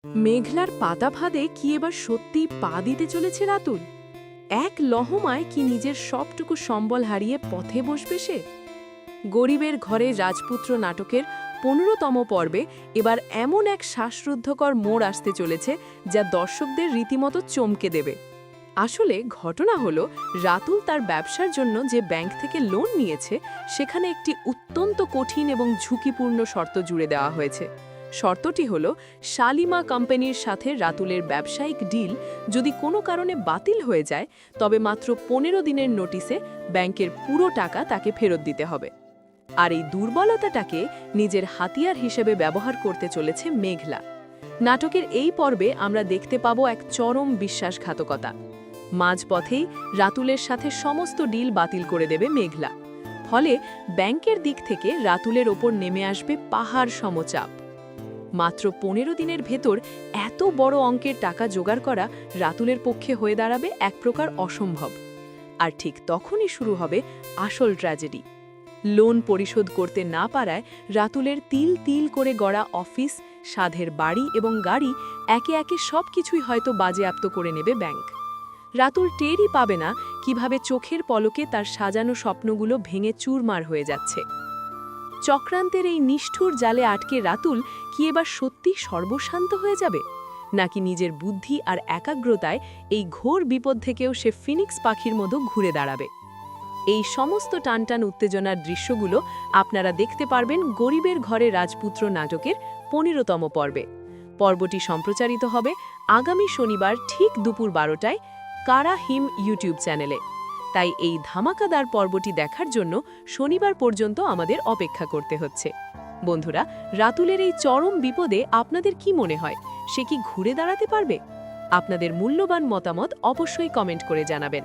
মেঘলার পাতা ফাঁদে কি এবার সত্যিই পা দিতে চলেছে রাতুল? এক লহমায় কি নিজের সবটুকু সম্বল হারিয়ে পথে বসবে সে? গরিবের ঘরে রাজপুত্র নাটকের ১৫তম পর্বে এবার এমন এক শ্বাসরুদ্ধকর মোড় আসতে চলেছে যা দর্শকদের রীতিমতো চমকে দেবে। আসলে ঘটনা হলো, রাতুল তার ব্যবসার জন্য যে ব্যাংক থেকে লোন নিয়েছে সেখানে একটি অত্যন্ত কঠিন এবং ঝুঁকিপূর্ণ শর্ত জুড়ে দেওয়া হয়েছে। শর্তটি হলো, শালিমা কোম্পানির সাথে রাতুলের ব্যবসায়িক ডিল যদি কোনো কারণে বাতিল হয়ে যায় তবে মাত্র ১৫ দিনের নোটিসে ব্যাংকের পুরো টাকা তাকে ফেরত দিতে হবে। আর এই দুর্বলতাটাকে নিজের হাতিয়ার হিসেবে ব্যবহার করতে চলেছে মেঘলা। নাটকের এই পর্বে আমরা দেখতে পাবো এক চরম বিশ্বাসঘাতকতা। মাঝপথেই রাতুলের সাথে সমস্ত ডিল বাতিল করে দেবে মেঘলা। ফলে ব্যাংকের দিক থেকে রাতুলের ওপর নেমে আসবে পাহাড় সমচাপ। মাত্র ১৫ দিনের ভেতর এত বড় অঙ্কের টাকা জোগাড় করা রাতুলের পক্ষে হয়ে দাঁড়াবে এক প্রকার অসম্ভব। আর ঠিক তখনই শুরু হবে আসল ট্র্যাজেডি। লোন পরিশোধ করতে না পারায় রাতুলের তিল তিল করে গড়া অফিস, সাধের বাড়ি এবং গাড়ি একে একে সবকিছুই হয়তো বাজেয়াপ্ত করে নেবে ব্যাংক। রাতুল টেরই পাবে না কিভাবে চোখের পলকে তার সাজানো স্বপ্নগুলো ভেঙে চুরমার হয়ে যাচ্ছে। চক্রান্তের এই নিষ্ঠুর জালে আটকে রাতুল কি এবার সত্যি সর্বশান্ত হয়ে যাবে, নাকি নিজের বুদ্ধি আর একাগ্রতায় এই ঘোর বিপদ থেকেও সে ফিনিক্স পাখির মতো ঘুরে দাঁড়াবে? এই সমস্ত টানটান উত্তেজনার দৃশ্যগুলো আপনারা দেখতে পারবেন গরিবের ঘরে রাজপুত্র নাটকের ১৫তম পর্বে। পর্বটি সম্প্রচারিত হবে আগামী শনিবার ঠিক দুপুর ১২টায় কারা হিম ইউটিউব চ্যানেলে। তাই এই ধামাকাদার পর্বটি দেখার জন্য শনিবার পর্যন্ত আমাদের অপেক্ষা করতে হচ্ছে। বন্ধুরা, রাতুলের এই চরম বিপদে আপনাদের কি মনে হয়, সে কি ঘুরে দাঁড়াতে পারবে? আপনাদের মূল্যবান মতামত অবশ্যই কমেন্ট করে জানাবেন।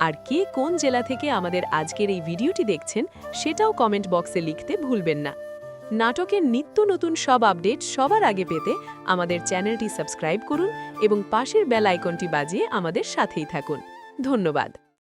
আর কে কোন জেলা থেকে আমাদের আজকের এই ভিডিওটি দেখছেন সেটাও কমেন্ট বক্সে লিখতে ভুলবেন না। নাটকের নিত্য নতুন সব আপডেট সবার আগে পেতে আমাদের চ্যানেলটি সাবস্ক্রাইব করুন এবং পাশের বেল আইকনটি বাজিয়ে আমাদের সাথেই থাকুন। ধন্যবাদ।